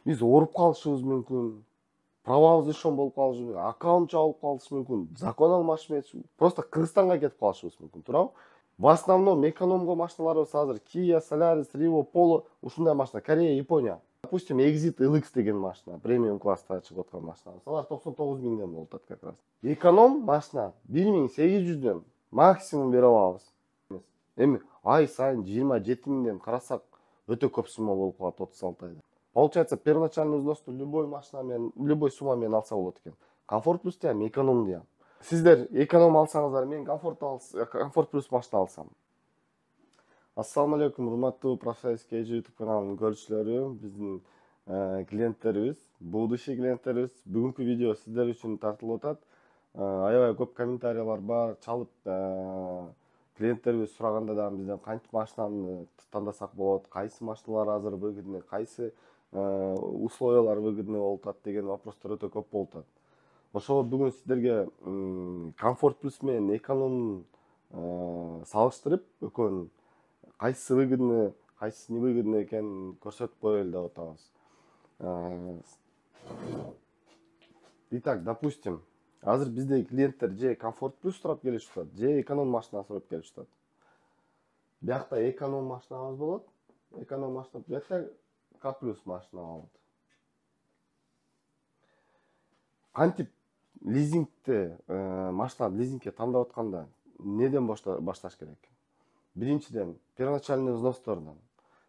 Биз ооруп калышыбыз мүмкүн, правабыз ишон болуп калышы мүмкүн, аккаунт жабылып калышы мүмкүн, закон алмашып кетиши, просто Кыргызстанга кетип калышыбыз мүмкүн, туурабы? В основном экономго машиналарыбыз азыр Kia, Solaris, Rivo, Polo ушундай машина. Корея, Япония. Допустим, Exit LX деген машина, премиум класста чыгып аткан машина. Алар 99 миңден болуп атат как раз. Эконом машина 1800дөн максимум бере алабыз. Эми ай сайын 27 миңден карасак өтө көп сумма болуп калат 36 айда. Получается, первоначальный взносты любой машина менен, любой сумма менен алса болот экен. Комфорт плюс дем, эконом дем. Сиздер эконом алсаңыздар, мен комфорт плюс машина алсам. Ассаламу алейкум, урматтуу Профессионалдык эже YouTube каналынын көрүүчүлөрү, биздин клиенттерибиз, будущий клиенттерибиз. Бүгүнкү видео сиздер үчүн тартылып атат. Аябай көп комментариялар бар, чалып клиенттерибиз сураганда дагы бизден кантип машинаны тандасак болот, кайсы машиналар азыр выгодный, кайсы условиялар выгодный болуп атат деген вопростор өтө көп болуп атат. Ошол бүгүн сиздерге комфорт плюс менен экономдун салыштырып, экөөнүн кайсысы выгодный, кайсысы невыгодный экенин көрсөтүп коелу деп атабыз. Итак, допустим, азыр биздеги клиенттер же комфорт плюс сурап келишип атат, же эконом машина сурап келишип атат. Биякта эконом машинабыз болот, эконом машина, биякта К плюс машина болот. Кантип лизингде машинаны лизингке тандап атканда неден башташ керек? Биринчиден, первоначальный взностордон.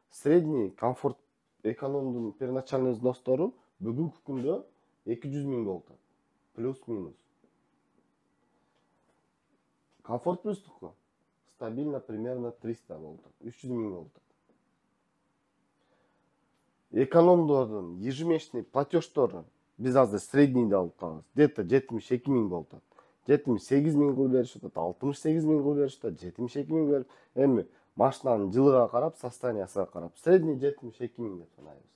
Средний комфорт экономдун первоначальный взностору бүгүнкү күндө 200 миң болуп атат. Плюс-минус. Комфорт плюстуку стабильно примерно 300 болуп атат. 300 миң болуп атат. Экономдордун ежемесячный платеждору биз азыр среднийди алып атабыз. Где-то 72 миң болуп атат. 78 миң кылып беришип атат, 68 миң кылып беришип атат, 72 миң берип. Эми машинанын жылыга карап, состояниясына карап, средний 72 миң деп санайбыз.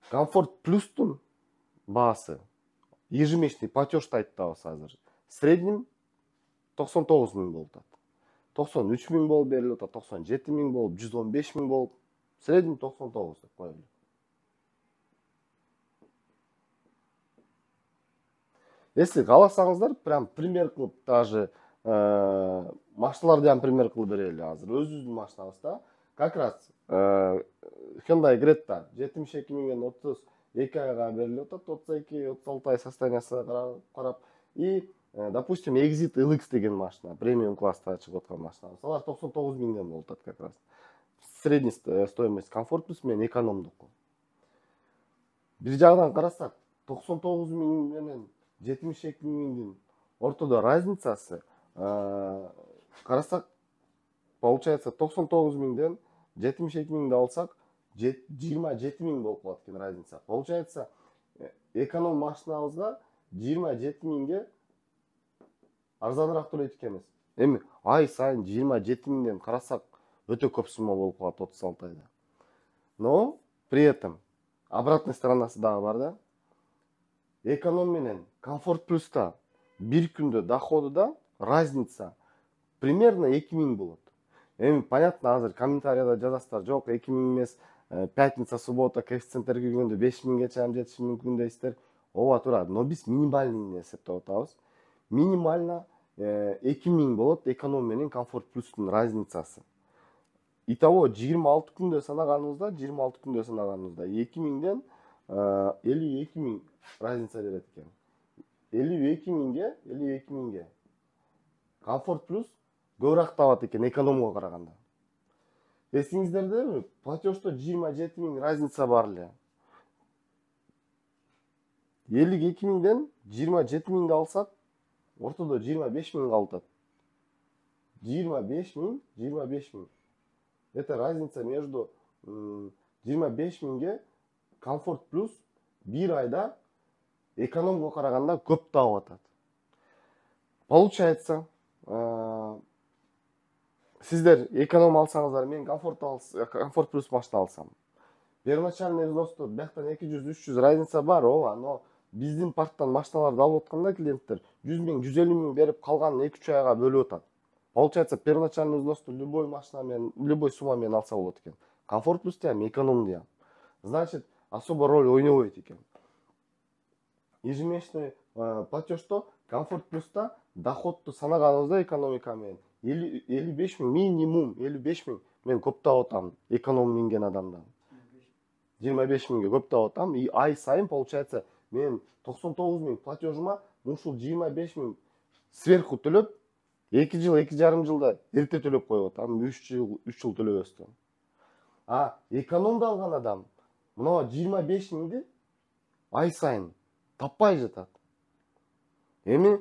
Комфорт плюстун баасы ежемесячный платежду айтабыз азыр. Средним 99 миң болуп атат. 93 миң болуп берилип атат, 97 миң болуп, 115 миң болуп, средним 99 деп коелу. Если кааласаңыздар, прям пример кылып даже машиналарды ham пример кылып берели азыр. Өзүбүздүн машинабызда как раз Hyundai Creta 72 миңден 32 айга берилип атат, 32-36 ай состояниясына карап. И, допустим, Exit LX деген машина, премиум класста чыгып аткан машина. Алар 99 миңден болуп атат как раз. Средний стоимость комфорт плюс менен экономдуку. Бир жагынан карасак, 99 миң менен 72 миңдин ортодо разницасы карасак, получается 99 миңден 72 миңди алсак, 27 миң болуп калат экен разница. Получается, эконом машинабызга 27 миңге арзаныраак төлөйт экенбиз. Эми ай сайын 27 миңден карасак, өтө көп сумма болуп калат 36 айда. Но при этом обратной сторонасы дагы бар да. Эконом менен комфорт плюста бир күндө доходуда разница примерно 2 миң болот. Эми понятно, азыр комментарияда жазасыздар, жок, 2 миң эмес, пятница, суббота коэффициенттер күйгөндө 5 миңге чейин жетиши мүмкүн дейсиздер. Ооба туура, но биз минимальный эсептеп атабыз. Минимально 2 миң болот эконом менен комфорт плюстун разницасы. Итого 26 күндө санаганыбызда 2 миңден 52 миң разница берет экен. 52 миңге комфорт плюс көбүрөөк табат экен экономго караганда. Эсиңиздерде платеждо 27 миң разница бар эле. 52 миңден 27 миңди алсак, ортодо 25 миң калып атат. 25 миң. Это разница между 25 миңге комфорт плюс бир айда экономго караганда көп табып атат. Получается, сиздер эконом алсаңыздар, мен комфорт плюс машина алсам. Первоначальный взносто бияктан 200-300 разница бар, ооба, но биздин парктан машиналарды алып атканда клиенттер 100 миң, 150 миң берип калганын 2-3 айга бөлүп атат. Получается, первоначальный взносты любой машина менен, любой сумма менен алса болот экен. Комфорт плюс дем, эконом дем. Значит, особо роль ойнобойт экен. Ежемесячный платежто комфорт плюста доходту санаганыбызда экономика менен 55 миң минимум 55 миң мен көп таап атам эконом минген адамдан. 25 миңге көп таап атам. И ай сайын получается мен 99 миң платежыма ушул 25 миң сверху төлөп 2 жыл 2,5 жылда эрте төлөп коюп атам. 3 жыл төлөбөстөн. А экономду алган адам мына 25 миңди ай сайын таппай жатат. Эми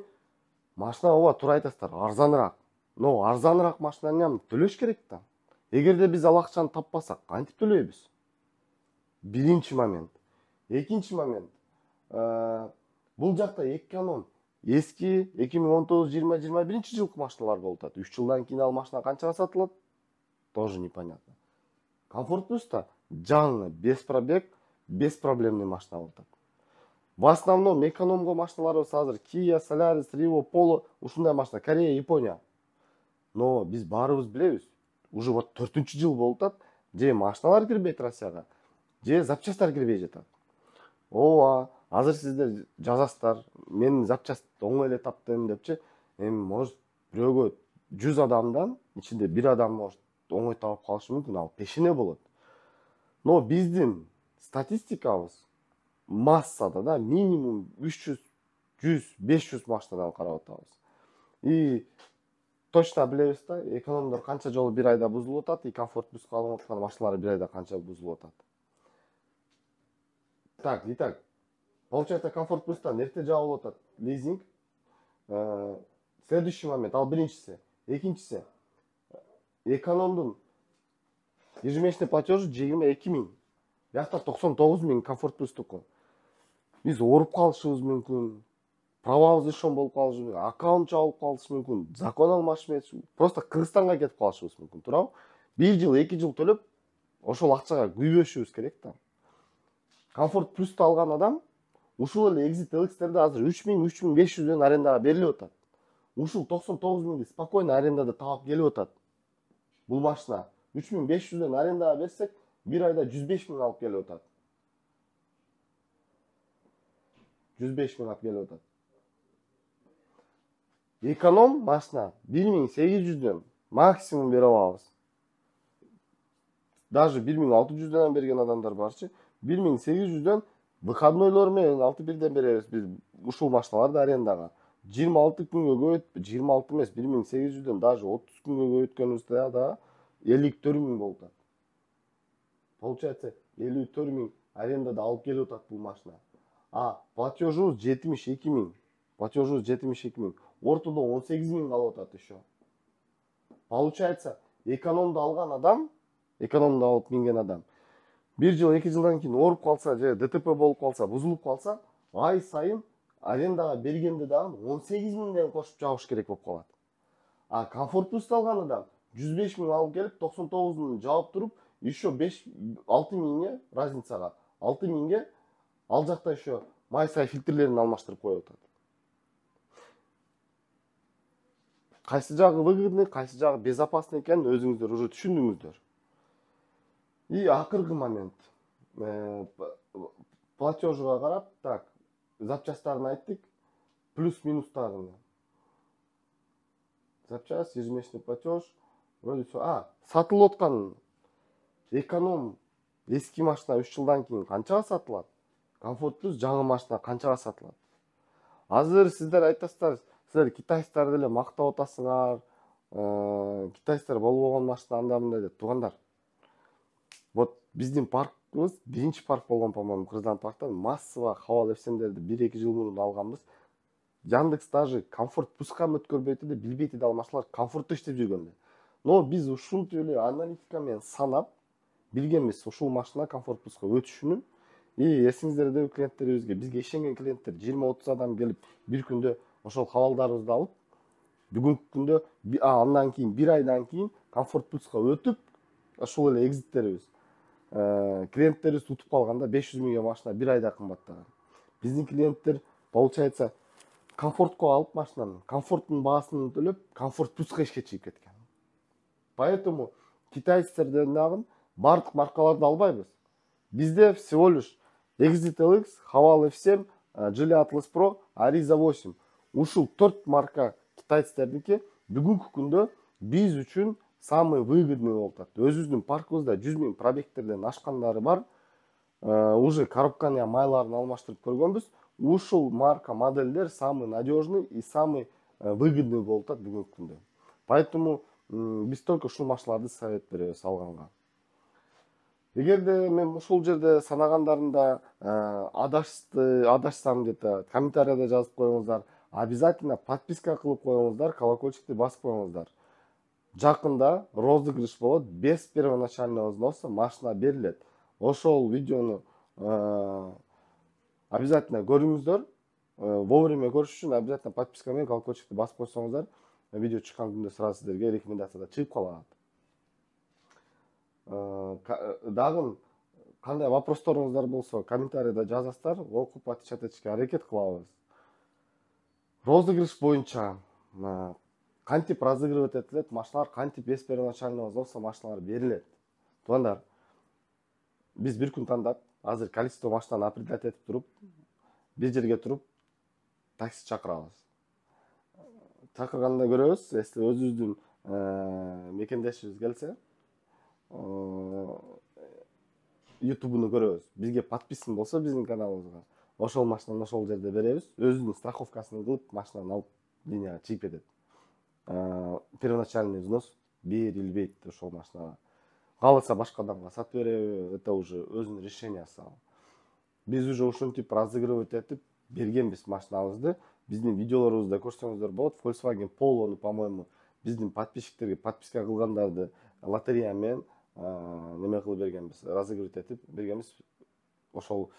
машина ооба туура айтасыздар, арзаныраак. Но арзаныраак машинаны ham төлөш керек да. Эгерде биз ал акчаны таппасак, кантип төлөйбүз? Биринчи момент. Экинчи момент. Бул жакта эконом эски 2019-2021 жылкы машиналар болуп атат. 3 жылдан кийин ал машина канчага сатылат? Тоже непонятно. Комфорт плюста жаңы, без пробег, беспроблемный машина болуп атат. В основном экономго машиналарыбыз азыр Kia, Solaris, Rivo, Polo ушундай машина, Корея, Япония. Но биз баарыбыз билебиз, уже вот 4-чү жыл болуп атат, же машиналар кирбейт Россияга, же запчасттар кирбей жатат. Ооба, азыр сиздер жазасыздар, мен запчаст оңой эле таптым депчи. Эми может бирөөгө 100 адамдан ичинде бир адам может оңой таап калышы мүмкүн, ал пешене болот. Но биздин статистикабыз массада да минимум 300, 100, 500 машинадан карап атабыз. И точно билебиз да, экономдор канча жолу бир айда бузулуп атат, и комфорт плюска алынып аткан машиналар бир айда канча бузулуп атат. Итак, получается, комфорт плюстан эрте жабылып атат лизинг. Следующий момент, ал биринчиси. Экинчиси, экономдун ежемесячный платежы 22 миң. Бияқта 99 миң комфорт плюстуку. Биз ооруп калышыбыз мүмкүн, правабыз ишон болуп калышы мүмкүн, аккаунт жабылып калышы мүмкүн, закон алмашы эмес, просто Кыргызстанга кетип калышыбыз мүмкүн, туурабы? 1 жыл, 2 жыл төлөп, ошол акчага күйбөшүбүз керек да. Комфорт плюсту алган адам ушул эле Exit LX-терде азыр 3.000-3.500 арендага берилип атат. Ушул 99 миңди спокойно арендада таап келип атат. Бул машина 3.500 арендага берсек, бир айда 105 миң алып келип атат. 105 миң алып келип атат. Эконом машина 1800 максимум бере алабыз. Даже 1600 берген адамдар барчы. 1800 выходнойлор менен 6-1 беребиз биз ушул машиналарды арендага. 26 күнгө көбөйт, 26 эмес, 1800 даже 30 күнгө көбөйткөнүбүздө да 54 миң болуп атат. Получается, 54 миң арендада алып келип атат бул машина. А платежубуз 72 миң. Платежубуз 72 миң. Ортодо 18 миң калып атат еще. Получается, экономду алган адам, экономду алып минген адам, 1 жыл, 2 жылдан кийин ооруп калса, же ДТП болуп калса, бузулуп калса, ай сайын арендага бергенде дагы 18 миңден кошуп жабыш керек болуп калат. А комфорт плюс алган адам 105 миң алып келип 99 миң жабып туруп, еще 6 миңге разницага, 6 миңге ал жакта еще май-сай фильтрлерин алмаштырып коюп атат. Кайсы жагы выгодный, кайсы жагы безопасный экенин өзүңүздөр уже түшүндүңүздөр. И акыркы момент. Платежга карап, так, запчасттарын айттык, плюс-минустарын. Запчасть, ежемесячный платеж, вроде все. Сатылып аткан эконом эски машина 3 жылдан кийин канчага сатылат? Комфорт плюс жаңы машина канчага сатылат? Азыр сиздер айтасыздар, силер китайцтарды эле мактап атасыңар, китайцтар болбогон машина анда мындай деп. Туугандар, вот биздин паркыбыз биринчи парк болгон, по-моему, Кыргызстан парктан массово Хавал FSM'дерди 1-2 жыл мурун алганбыз. Яндекс даже комфорт плюска өткөрбөйт деп билбейт ал машиналар комфортто иштеп жүргөндө. Но биз ушунтип эле аналитика менен санап билгенбиз ушул машина комфорт плюска өтүшүнүн. И эсиңиздерде клиенттерибизге, бизге ишенген клиенттер 20-30 адам келип бир күндө ошол хавалдарыбызды алып, бүгүнкү күндө андан кийин бир айдан кийин комфорт плюска өтүп, ошол эле экзиттерибиз клиенттерибиз утуп калганда 500 миңге машина бир айда кымбаттаган. Биздин клиенттер получается комфортко алып машинаны, комфорттун баасын төлөп, комфорт плюска ишке чыгып кеткен. Поэтому китайцтерден дагы бардык маркаларды албайбыз. Бизде всего лишь Exit LX, Haval F7, Geely Atlas Pro, Ariza 8. Ушул 4 марка китайцтердики бүгүнкү күндө биз үчүн самый выгодный болуп атат. Өзүбүздүн паркыбызда 100 000 пробегтерден ашкандары бар. Уже коробканы майларын алмаштырып көргөнбүз. Ушул марка модельдер самый надежный и самый выгодный болуп атат бүгүнкү күндө. Поэтому биз только ушул машиналарды совет беребиз алганга. Эгерде мен ушул жерде санагандарымда адашсам где-то комментарийде жазып коюңуздар. Обязательно подписка кылып коюңуздар, колокольчикти басып коюңуздар. Жакында розыгрыш болот, без первоначального взноса машина берилет. Ошол видеону обязательно көрүңүздөр. Вовремя көрүш үчүн обязательно подписка менен колокольчикти басып койсоңуздар, видео чыккан күндө сразу сиздерге рекомендацияда чыгып калат. Дагы кандай вопросторуңуздар болсо комментарийде жазасыздар, окуп отвечать этишке аракет кылабыз. Розыгрыш боюнча кантип разыгрывать этилет машиналар, кантип без первоначального взноса машиналар берилет. Туугандар, биз бир күн тандап, азыр количество машинаны определять этип туруп, бир жерге туруп такси чакырабыз. Чакырганда көрөбүз, если өзүбүздүн мекендешибиз келсе, YouTube'unu көрөбүз. Бизге подписан болсо биздин каналыбызга, ошол машинаны ошол жерде беребиз. Өзүнүн страховкасын кылып, машинаны алып линияга чыгып кетет. Первоначальный взнос берилбейт ошол машинага. Кааласа башка адамга сатып береби, это уже өзүнүн решениясы. Биз уже ушинтип разыгрывать этип бергенбиз машинабызды. Биздин видеолорубузда көрсөңүздөр болот. Volkswagen Polo'ну, по-моему, биздин подписчиктерге подписка кылгандарды лотерея менен неме кылып бергенбиз, разыгрывать этип бергенбиз. Ошол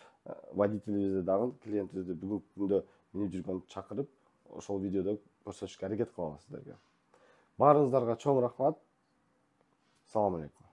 водителибизди дагы, клиентибизди бүгүнкү күндө минип жүргөн чакырып, ошол видеодо көрсөтүшкө аракет кылабыз сиздерге. Баарыңыздарга чоң рахмат. Салам алейкум.